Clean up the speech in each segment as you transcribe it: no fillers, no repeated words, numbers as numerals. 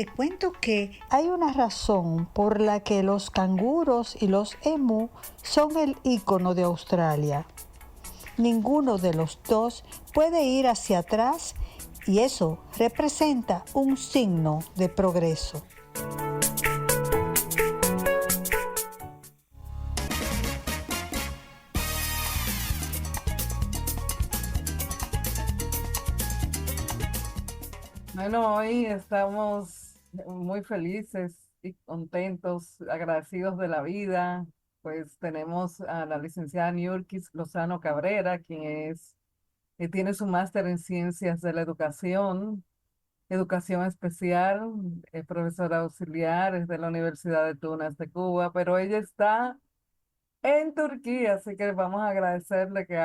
te cuento que hay una razón por la que los canguros y los emú son el ícono de Australia. Ninguno de los dos puede ir hacia atrás y eso representa un signo de progreso. Bueno, hoy estamos muy felices y contentos, agradecidos de la vida. Pues tenemos a la licenciada Niurkis Lozano Cabrera, que tiene su máster en Ciencias de la Educación, Educación Especial, es profesora auxiliar, es de la Universidad de Tunas de Cuba, pero ella está en Turquía, así que vamos a agradecerle que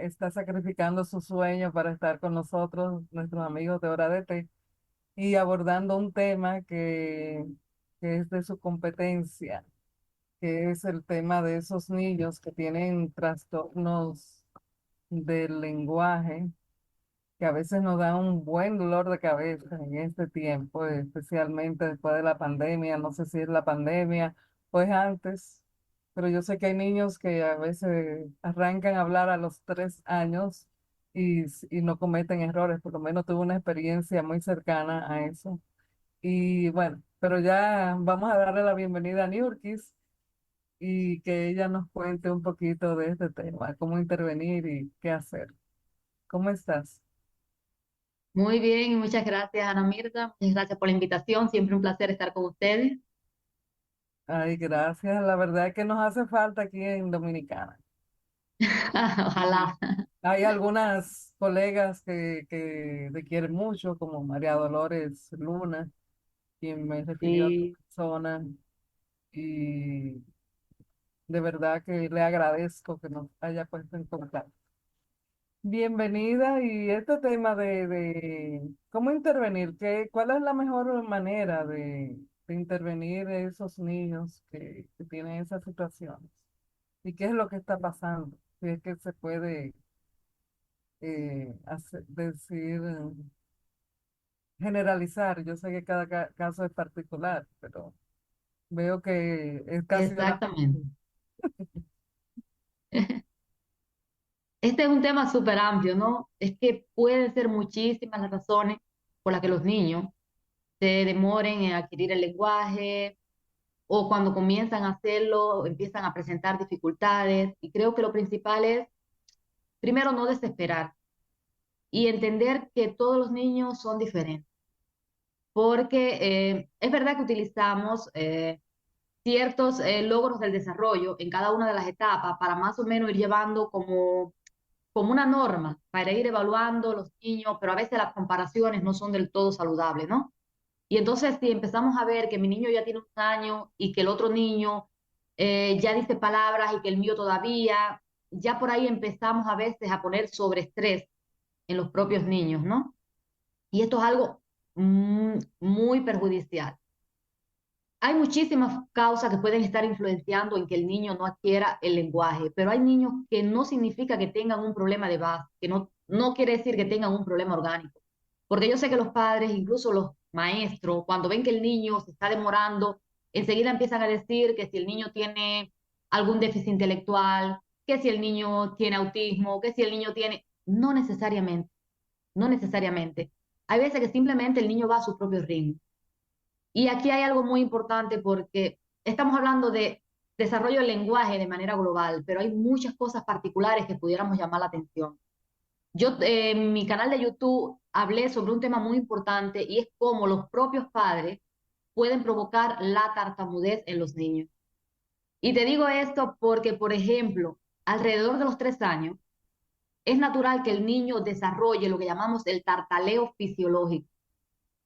está sacrificando su sueño para estar con nosotros, nuestros amigos de Hora de Té y abordando un tema que es de su competencia, que es el tema de esos niños que tienen trastornos del lenguaje, que a veces nos da un buen dolor de cabeza en este tiempo, especialmente después de la pandemia. No sé si es la pandemia o es antes, pero yo sé que hay niños que a veces arrancan a hablar a los 3 años y no cometen errores. Por lo menos tuve una experiencia muy cercana a eso. Y bueno, pero ya vamos a darle la bienvenida a Niurkis y que ella nos cuente un poquito de este tema, cómo intervenir y qué hacer. ¿Cómo estás? Muy bien, muchas gracias, Ana Mirta. Muchas gracias por la invitación. Siempre un placer estar con ustedes. Ay, gracias. La verdad es que nos hace falta aquí en Dominicana. Y Ojalá. hay algunas colegas que te quieren mucho, como María Dolores Luna, quien me refirió a tu Sí, persona. Y de verdad que le agradezco que nos haya puesto en contacto. Bienvenida y este tema de cómo intervenir, ¿cuál es la mejor manera de intervenir a esos niños que tienen esas situaciones? ¿Y qué es lo que está pasando? Si es que se puede decir, generalizar. Yo sé que cada caso es particular, pero veo que es casi una... exactamente. Este es un tema súper amplio, ¿no? Es que pueden ser muchísimas las razones por las que los niños se demoren en adquirir el lenguaje o cuando comienzan a hacerlo empiezan a presentar dificultades. Y creo que lo principal es, primero, no desesperar y entender que todos los niños son diferentes. Porque es verdad que utilizamos ciertos logros del desarrollo en cada una de las etapas para más o menos ir llevando como una norma, para ir evaluando los niños, pero a veces las comparaciones no son del todo saludables, ¿no? Y entonces si empezamos a ver que mi niño ya tiene un año y que el otro niño ya dice palabras y que el mío todavía, ya por ahí empezamos a veces a poner sobreestrés en los propios niños, ¿no? Y esto es algo muy perjudicial. Hay muchísimas causas que pueden estar influenciando en que el niño no adquiera el lenguaje, pero hay niños que no significa que tengan un problema de base, que no quiere decir que tengan un problema orgánico. Porque yo sé que los padres, incluso los maestros, cuando ven que el niño se está demorando, enseguida empiezan a decir que si el niño tiene algún déficit intelectual, que si el niño tiene autismo, que si el niño tiene... No necesariamente, no necesariamente. Hay veces que simplemente el niño va a su propio ritmo. Y aquí hay algo muy importante porque estamos hablando de desarrollo del lenguaje de manera global, pero hay muchas cosas particulares que pudiéramos llamar la atención. Yo en mi canal de YouTube hablé sobre un tema muy importante y es cómo los propios padres pueden provocar la tartamudez en los niños. Y te digo esto porque, por ejemplo, alrededor de los 3 años, es natural que el niño desarrolle lo que llamamos el tartaleo fisiológico,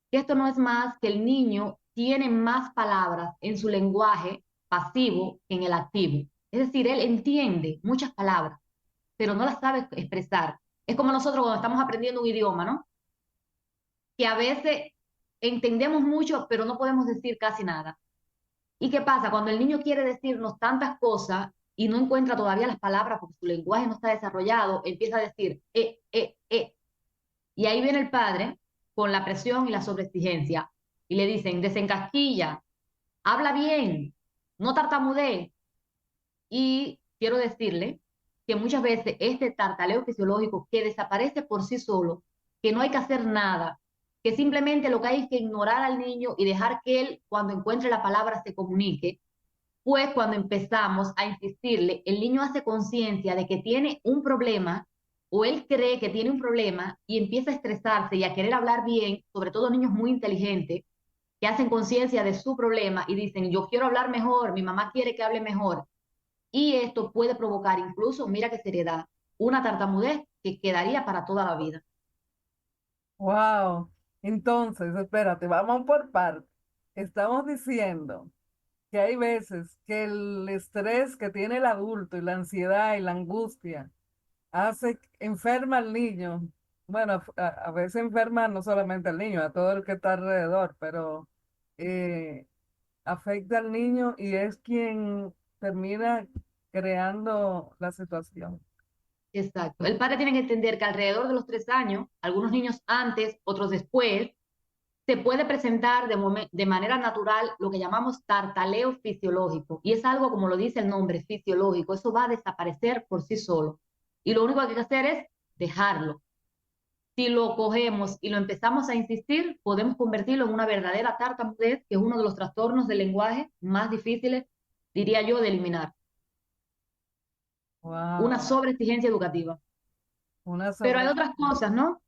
que esto no es más que el niño tiene más palabras en su lenguaje pasivo que en el activo. Es decir, él entiende muchas palabras, pero no las sabe expresar. Es como nosotros cuando estamos aprendiendo un idioma, ¿no? Que a veces entendemos mucho, pero no podemos decir casi nada. ¿Y qué pasa? Cuando el niño quiere decirnos tantas cosas y no encuentra todavía las palabras porque su lenguaje no está desarrollado, empieza a decir, eh. Y ahí viene el padre con la presión y la sobreexigencia. y le dicen, desencasquilla, habla bien, no tartamudee. Y quiero decirle que muchas veces este tartaleo fisiológico que desaparece por sí solo, que no hay que hacer nada, que simplemente lo que hay es que ignorar al niño y dejar que él, cuando encuentre la palabra, se comunique, pues cuando empezamos a insistirle, el niño hace conciencia de que tiene un problema o él cree que tiene un problema y empieza a estresarse y a querer hablar bien, sobre todo niños muy inteligentes que hacen conciencia de su problema y dicen, yo quiero hablar mejor, mi mamá quiere que hable mejor. Y esto puede provocar incluso, mira qué seriedad, una tartamudez que quedaría para toda la vida. Wow. Entonces, espérate, vamos por partes. Estamos diciendo que hay veces que el estrés que tiene el adulto y la ansiedad y la angustia enferma al niño. Bueno, a veces enferma no solamente al niño, a todo el que está alrededor, pero eh, afecta al niño y es quien termina creando la situación. Exacto. El padre tiene que entender que alrededor de los 3 años, algunos niños antes, otros después, se puede presentar de manera natural lo que llamamos tartaleo fisiológico. Y es algo, como lo dice el nombre, fisiológico. Eso va a desaparecer por sí solo. Y lo único que hay que hacer es dejarlo. Si lo cogemos y lo empezamos a insistir, podemos convertirlo en una verdadera tartamudez, que es uno de los trastornos del lenguaje más difíciles, diría yo, de eliminar. Una Wow. sobreexigencia educativa. Una Pero hay sobre... otras cosas, ¿no?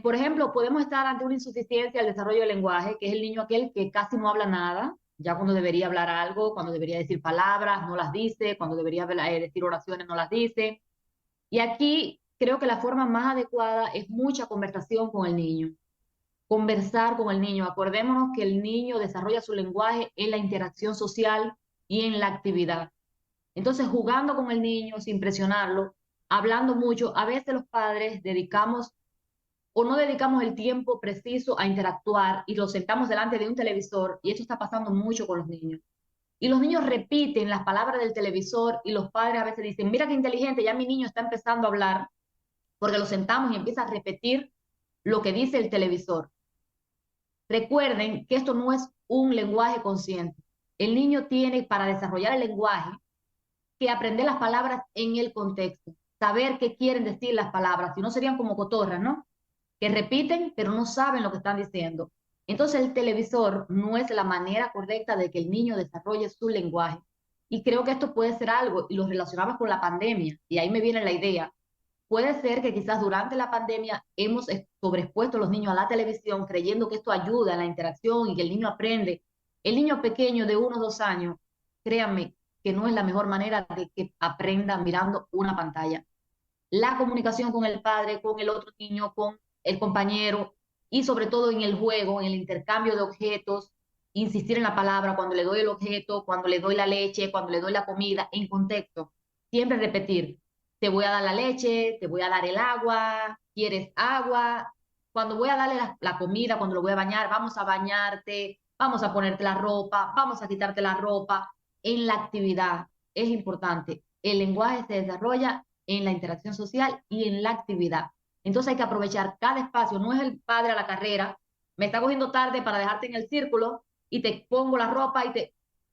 Por ejemplo, podemos estar ante una insuficiencia del desarrollo del lenguaje, que es el niño aquel que casi no habla nada, ya cuando debería hablar algo, cuando debería decir palabras, no las dice, cuando debería decir oraciones, no las dice. Y aquí creo que la forma más adecuada es mucha conversación con el niño. Conversar con el niño. Acordémonos que el niño desarrolla su lenguaje en la interacción social y en la actividad. Entonces, jugando con el niño sin presionarlo, hablando mucho, a veces los padres dedicamos o no dedicamos el tiempo preciso a interactuar y los sentamos delante de un televisor, y eso está pasando mucho con los niños. Y los niños repiten las palabras del televisor y los padres a veces dicen, mira qué inteligente, ya mi niño está empezando a hablar, porque lo sentamos y empieza a repetir lo que dice el televisor. Recuerden que esto no es un lenguaje consciente. El niño tiene, para desarrollar el lenguaje, que aprender las palabras en el contexto, saber qué quieren decir las palabras, si no serían como cotorras, ¿no? Que repiten, pero no saben lo que están diciendo. Entonces el televisor no es la manera correcta de que el niño desarrolle su lenguaje. Y creo que esto puede ser algo, y lo relacionamos con la pandemia, y ahí me viene la idea. Puede ser que quizás durante la pandemia hemos sobreexpuesto a los niños a la televisión creyendo que esto ayuda a la interacción y que el niño aprende. El niño pequeño de 1 o 2 años, créanme que no es la mejor manera de que aprenda mirando una pantalla. La comunicación con el padre, con el otro niño, con el compañero y sobre todo en el juego, en el intercambio de objetos, insistir en la palabra cuando le doy el objeto, cuando le doy la leche, cuando le doy la comida, en contexto. Siempre repetir, te voy a dar la leche, te voy a dar el agua, ¿quieres agua? Cuando voy a darle la comida, cuando lo voy a bañar, vamos a bañarte, vamos a ponerte la ropa, vamos a quitarte la ropa. En la actividad es importante. El lenguaje se desarrolla en la interacción social y en la actividad. Entonces hay que aprovechar cada espacio. No es el padre a la carrera, me está cogiendo tarde para dejarte en el círculo y te pongo la ropa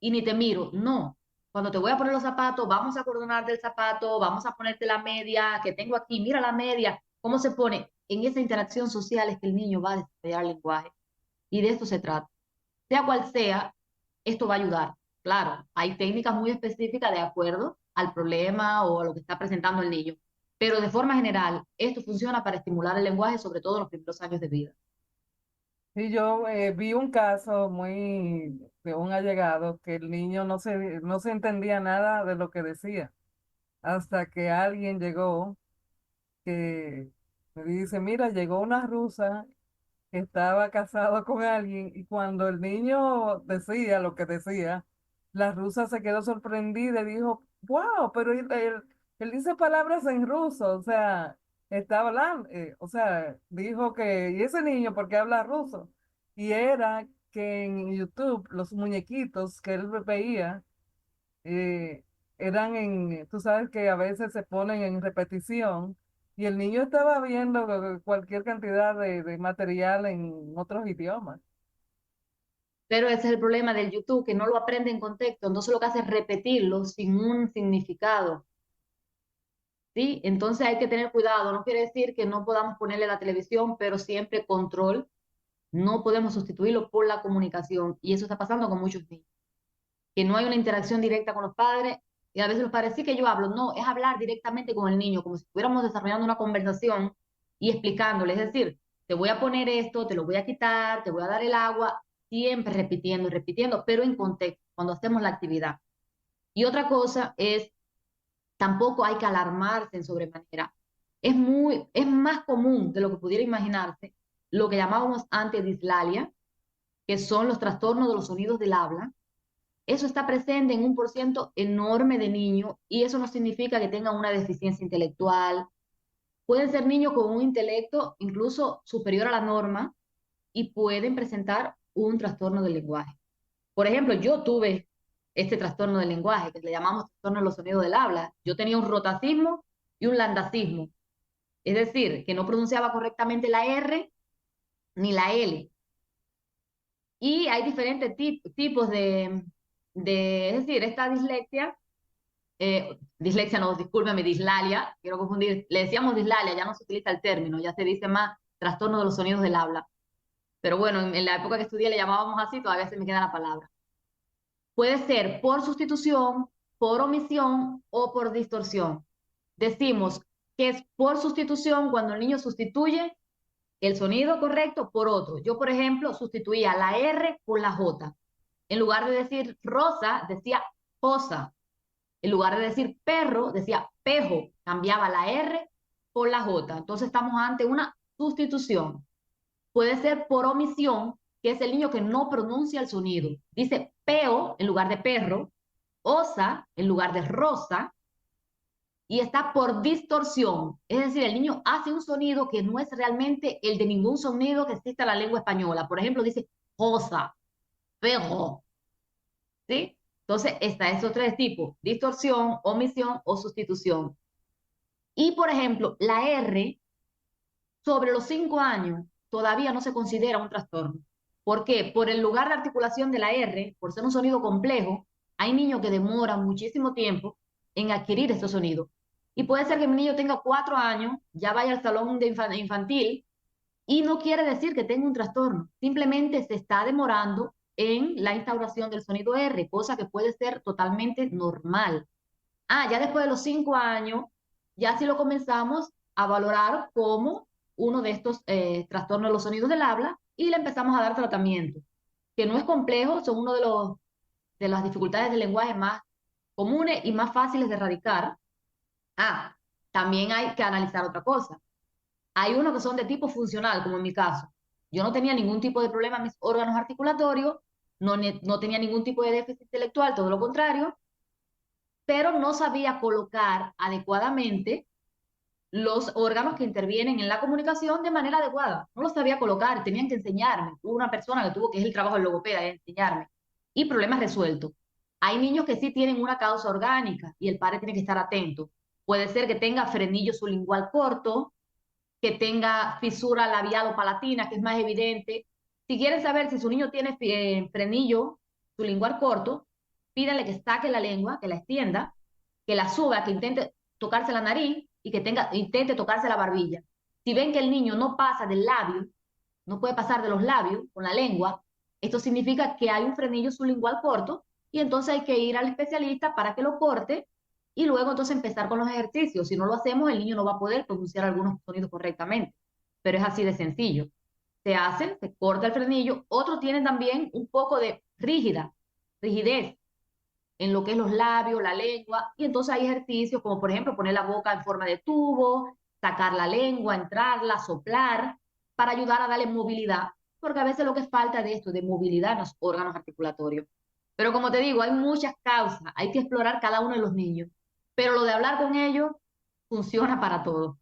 y ni te miro. No, cuando te voy a poner los zapatos, vamos a coordonarte el zapato, vamos a ponerte la media que tengo aquí, mira la media, cómo se pone. En esa interacción social es que el niño va a desarrollar el lenguaje. Y de esto se trata. Sea cual sea, esto va a ayudar. Claro, hay técnicas muy específicas de acuerdo al problema o a lo que está presentando el niño, pero de forma general, esto funciona para estimular el lenguaje, sobre todo en los primeros años de vida. Y yo vi un caso muy de un allegado que el niño no se entendía nada de lo que decía, hasta que alguien llegó que me dice, mira, llegó una rusa que estaba casado con alguien y cuando el niño decía lo que decía, la rusa se quedó sorprendida y dijo, wow, pero él dice palabras en ruso, o sea, está hablando, o sea, dijo que, ¿y ese niño por qué habla ruso? Y era que en YouTube los muñequitos que él veía eh, tú sabes que a veces se ponen en repetición y el niño estaba viendo cualquier cantidad de material en otros idiomas. Pero ese es el problema del YouTube, que no lo aprende en contexto, entonces lo que hace es repetirlo sin un significado, ¿sí? Entonces hay que tener cuidado, no quiere decir que no podamos ponerle la televisión, pero siempre control, no podemos sustituirlo por la comunicación, y eso está pasando con muchos niños, que no hay una interacción directa con los padres, y a veces los padres sí que yo hablo, no, es hablar directamente con el niño, como si estuviéramos desarrollando una conversación y explicándole, es decir, te voy a poner esto, te lo voy a quitar, te voy a dar el agua, siempre repitiendo y repitiendo, pero en contexto, cuando hacemos la actividad. Y otra cosa es, tampoco hay que alarmarse en sobremanera. Es más común de lo que pudiera imaginarse lo que llamábamos antes dislalia, que son los trastornos de los sonidos del habla. Eso está presente en un por ciento enorme de niños y eso no significa que tengan una deficiencia intelectual. Pueden ser niños con un intelecto incluso superior a la norma y pueden presentar un trastorno del lenguaje. Por ejemplo, yo tuve este trastorno del lenguaje, que le llamamos trastorno de los sonidos del habla. Yo tenía un rotacismo y un landacismo, es decir, que no pronunciaba correctamente la R ni la L. Y hay diferentes tipos es decir, esta dislexia no, discúlpeme, dislalia, quiero confundir, le decíamos dislalia, ya no se utiliza el término, ya se dice más trastorno de los sonidos del habla. Pero bueno, en la época que estudié le llamábamos así, todavía se me queda la palabra. Puede ser por sustitución, por omisión o por distorsión. Decimos que es por sustitución cuando el niño sustituye el sonido correcto por otro. Yo, por ejemplo, sustituía la R por la J. En lugar de decir rosa, decía josa. En lugar de decir perro, decía pejo. Cambiaba la R por la J. Entonces estamos ante una sustitución. Puede ser por omisión, que es el niño que no pronuncia el sonido. Dice peo en lugar de perro, osa en lugar de rosa, y está por distorsión. Es decir, el niño hace un sonido que no es realmente el de ningún sonido que exista en la lengua española. Por ejemplo, dice josa, perro, ¿sí? Entonces, está esos tres tipos: distorsión, omisión o sustitución. Y, por ejemplo, la R sobre los 5 años todavía no se considera un trastorno. ¿Por qué? Por el lugar de articulación de la R, por ser un sonido complejo, hay niños que demoran muchísimo tiempo en adquirir estos sonidos. Y puede ser que mi niño tenga 4 años, ya vaya al salón de infantil y no quiere decir que tenga un trastorno, simplemente se está demorando en la instauración del sonido R, cosa que puede ser totalmente normal. Ya después de los 5 años, ya sí lo comenzamos a valorar como uno de estos trastornos de los sonidos del habla y le empezamos a dar tratamiento, que no es complejo, son uno de las dificultades del lenguaje más comunes y más fáciles de erradicar. También hay que analizar otra cosa. Hay unos que son de tipo funcional, como en mi caso. Yo no tenía ningún tipo de problema en mis órganos articulatorios, no tenía ningún tipo de déficit intelectual, todo lo contrario, pero no sabía colocar adecuadamente los órganos que intervienen en la comunicación de manera adecuada. No los sabía colocar, tenían que enseñarme. Hubo una persona que tuvo, que es el trabajo del logopeda, de enseñarme. Y problemas resueltos. Hay niños que sí tienen una causa orgánica y el padre tiene que estar atento. Puede ser que tenga frenillo sublingual corto, que tenga fisura labial o palatina, que es más evidente. Si quieren saber si su niño tiene frenillo sublingual corto, pídale que saque la lengua, que la extienda, que la suba, que intente tocarse la nariz y que intente tocarse la barbilla. Si ven que el niño no pasa del labio, no puede pasar de los labios con la lengua, esto significa que hay un frenillo sublingual corto y entonces hay que ir al especialista para que lo corte y luego entonces empezar con los ejercicios. Si no lo hacemos, el niño no va a poder pronunciar algunos sonidos correctamente, pero es así de sencillo. Se hacen, se corta el frenillo. Otros tienen también un poco de rigidez en lo que es los labios, la lengua, y entonces hay ejercicios como por ejemplo poner la boca en forma de tubo, sacar la lengua, entrarla, soplar, para ayudar a darle movilidad, porque a veces lo que falta de esto, de movilidad en los órganos articulatorios. Pero como te digo, hay muchas causas, hay que explorar cada uno de los niños, pero lo de hablar con ellos funciona para todo.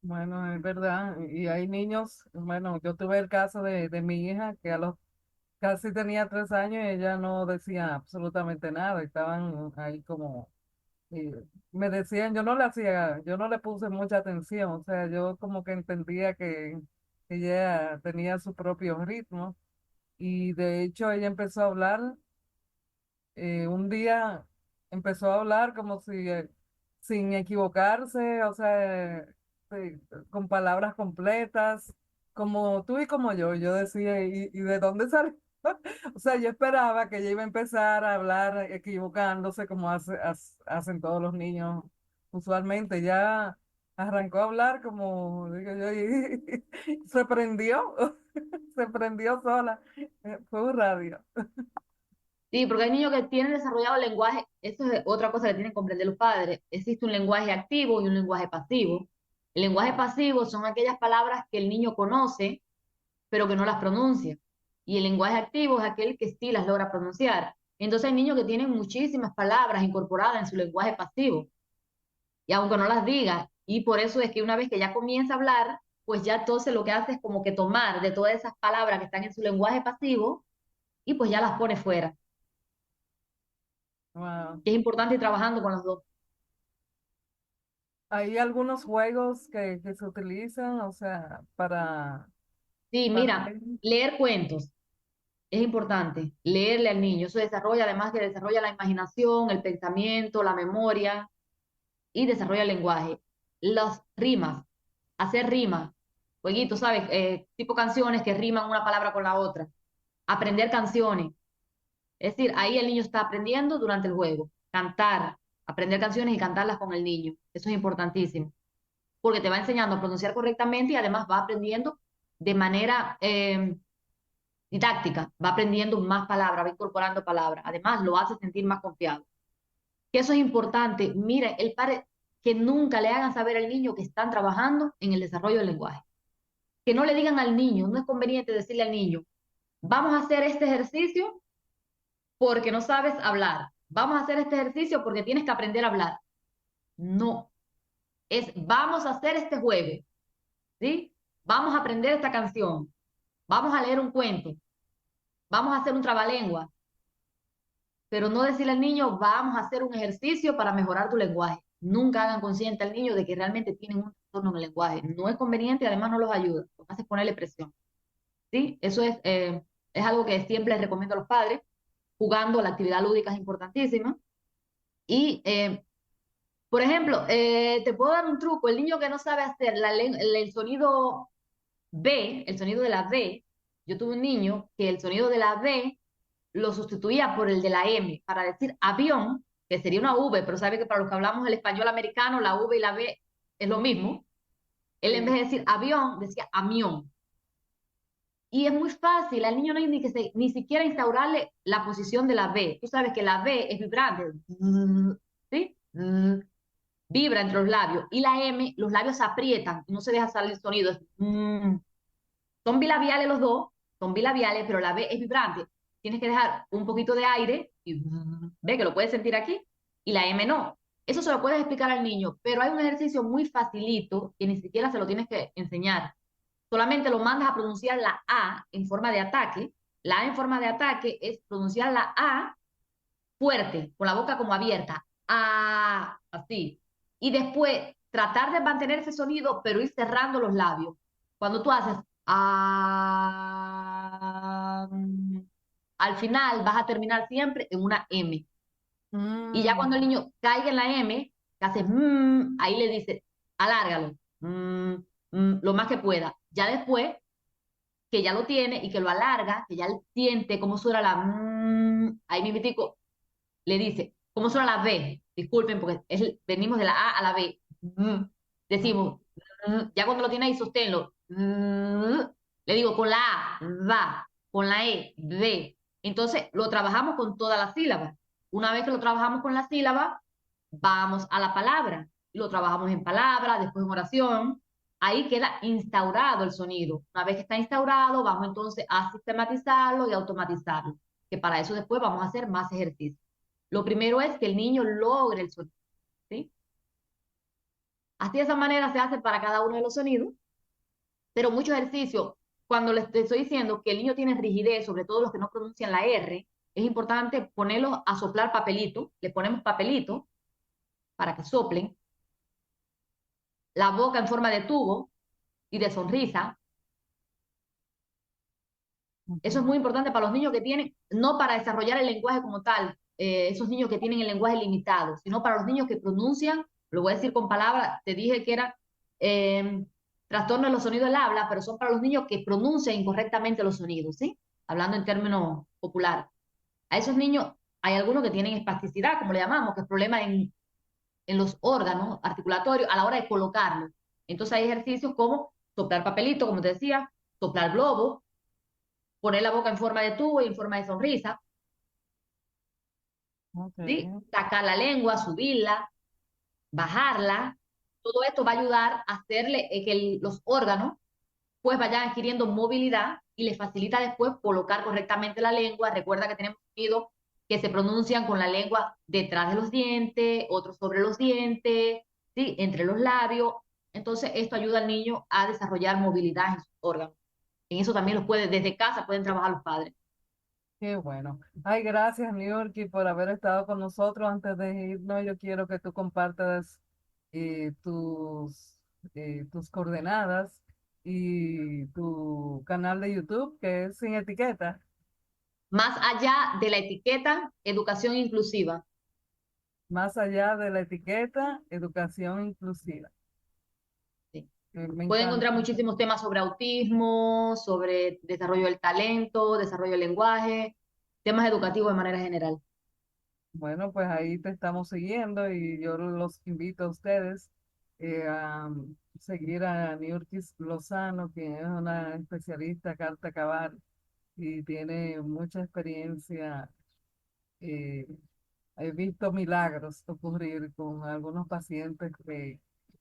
Bueno, es verdad. Y hay niños, bueno, yo tuve el caso de mi hija que a los casi tenía 3 años y ella no decía absolutamente nada. Estaban ahí como, y me decían, yo no le puse mucha atención. O sea, yo como que entendía que ella tenía su propio ritmo. y de hecho ella empezó a hablar, un día empezó a hablar como si, sin equivocarse, o sea, con palabras completas, como tú y como yo decía, y de dónde salió? O sea, yo esperaba que ella iba a empezar a hablar equivocándose como hacen todos los niños usualmente. Ya arrancó a hablar como, digo yo, y se prendió, se prendió sola. Fue un radio. Sí, porque hay niños que tienen desarrollado el lenguaje, eso es otra cosa que tienen que comprender los padres. Existe un lenguaje activo y un lenguaje pasivo. El lenguaje pasivo son aquellas palabras que el niño conoce, pero que no las pronuncia. Y el lenguaje activo es aquel que sí las logra pronunciar. Entonces hay niños que tienen muchísimas palabras incorporadas en su lenguaje pasivo, y aunque no las diga, y por eso es que una vez que ya comienza a hablar, pues ya entonces lo que hace es como que tomar de todas esas palabras que están en su lenguaje pasivo y pues ya las pone fuera. Wow. Y es importante ir trabajando con los dos. Hay algunos juegos que se utilizan, o sea, Sí, para mira, leer cuentos es importante, leerle al niño. Eso desarrolla, además que desarrolla la imaginación, el pensamiento, la memoria y desarrolla el lenguaje. Las rimas, hacer rimas, jueguitos, ¿sabes? Tipo canciones que riman una palabra con la otra. Aprender canciones. Es decir, ahí el niño está aprendiendo durante el juego. Cantar, aprender canciones y cantarlas con el niño. Eso es importantísimo, porque te va enseñando a pronunciar correctamente y además va aprendiendo de manera didáctica, va aprendiendo más palabras, va incorporando palabras. Además, lo hace sentir más confiado. Que eso es importante. Mire, el padre, que nunca le hagan saber al niño que están trabajando en el desarrollo del lenguaje. Que no le digan al niño, no es conveniente decirle al niño, vamos a hacer este ejercicio porque no sabes hablar. Vamos a hacer este ejercicio porque tienes que aprender a hablar. No, es vamos a hacer este juego, ¿sí? Vamos a aprender esta canción, vamos a leer un cuento, vamos a hacer un trabalengua, pero no decirle al niño, vamos a hacer un ejercicio para mejorar tu lenguaje. Nunca hagan consciente al niño de que realmente tienen un trastorno en el lenguaje. No es conveniente y además no los ayuda. Lo que hace es ponerle presión, ¿sí? Eso es algo que siempre les recomiendo a los padres. Jugando, la actividad lúdica es importantísima. Y por ejemplo, te puedo dar un truco. El niño que no sabe hacer el sonido B, el sonido de la B, yo tuve un niño que el sonido de la B lo sustituía por el de la M para decir avión, que sería una V, pero sabe que para los que hablamos el español americano, la V y la B es lo mismo. Él en vez sí. de decir avión, decía amión. Y es muy fácil, al niño no hay ni siquiera instaurarle la posición de la B. Tú sabes que la B es vibrante, ¿sí? Vibra entre los labios. Y la M, los labios se aprietan y no se deja salir el sonido. Son bilabiales los dos, son bilabiales, pero la B es vibrante. Tienes que dejar un poquito de aire y ve que lo puedes sentir aquí, y la M no. Eso se lo puedes explicar al niño, pero hay un ejercicio muy facilito que ni siquiera se lo tienes que enseñar. Solamente lo mandas a pronunciar la A en forma de ataque. La A en forma de ataque es pronunciar la A fuerte, con la boca como abierta. A, así. Y después tratar de mantener ese sonido, pero ir cerrando los labios. Cuando tú haces a, al final vas a terminar siempre en una M. Y ya cuando el Mm, niño caiga en la M, que hace ahí le dice, alárgalo, lo más que pueda. Ya después que ya lo tiene y que lo alarga, que ya él siente cómo suena la ahí mismitico le dice, ¿cómo suena la B? Disculpen, porque venimos de la A a la B. mm, Decimos, ya cuando lo tiene ahí, sosténlo. Le digo, con la A, va, con la E, ve. Entonces, lo trabajamos con todas las sílabas. Una vez que lo trabajamos con la sílaba, vamos a la palabra. Lo trabajamos en palabra, después en oración. Ahí queda instaurado el sonido. Una vez que está instaurado, vamos entonces a sistematizarlo y automatizarlo, que para eso después vamos a hacer más ejercicios. Lo primero es que el niño logre el sonido, ¿sí? Así de esa manera se hace para cada uno de los sonidos, pero muchos ejercicios, cuando les estoy diciendo que el niño tiene rigidez, sobre todo los que no pronuncian la R, es importante ponerlos a soplar papelito, le ponemos papelito para que soplen, la boca en forma de tubo y de sonrisa, Eso es Ujú. muy importante para los niños que tienen, no para desarrollar el lenguaje como tal, esos niños que tienen el lenguaje limitado, sino para los niños que pronuncian, lo voy a decir con palabras, te dije que era eh, trastorno de los sonidos del habla, pero son para los niños que pronuncian incorrectamente los sonidos, ¿sí? Hablando en términos populares. A esos niños hay algunos que tienen espasticidad, como le llamamos, que es problema en los órganos articulatorios a la hora de colocarlo. Entonces hay ejercicios como soplar papelito, como te decía, soplar globo, poner la boca en forma de tubo y en forma de sonrisa, ¿sí? Ok. Sacar la lengua, subirla, bajarla. Todo esto va a ayudar a hacerle que los órganos pues vayan adquiriendo movilidad y le facilita después colocar correctamente la lengua. Recuerda que tenemos sonidos que se pronuncian con la lengua detrás de los dientes, otros sobre los dientes, ¿sí? Entre los labios. Entonces, esto ayuda al niño a desarrollar movilidad en sus órganos. En eso también los puede, desde casa pueden trabajar los padres. Qué bueno. Ay, gracias, Niurki, por haber estado con nosotros. Antes de irnos, yo quiero que tú compartas eh, tus, tus coordenadas y tu canal de YouTube, que es Sin Etiqueta. Más allá de la etiqueta, educación inclusiva. Más allá de la etiqueta, educación inclusiva. Sí. Me Pueden encontrar encanta. muchísimos temas sobre autismo, sobre desarrollo del talento, desarrollo del lenguaje, temas educativos de manera general. Bueno, pues ahí te estamos siguiendo y yo los invito a ustedes a seguir a Niurkis Lozano, quien es una especialista carta cabal y tiene mucha experiencia. eh, He visto milagros ocurrir con algunos pacientes que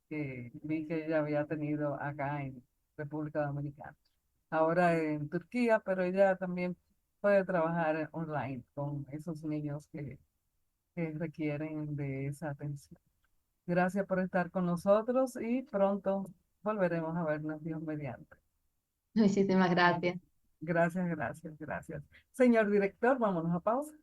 vi que ella había tenido acá en República Dominicana. Ahora en Turquía, pero ella también puede trabajar online con esos niños que requieren de esa atención. Gracias por estar con nosotros y pronto volveremos a vernos, Dios mediante. Muchísimas gracias. Gracias, gracias, gracias. Señor director, vámonos a pausa.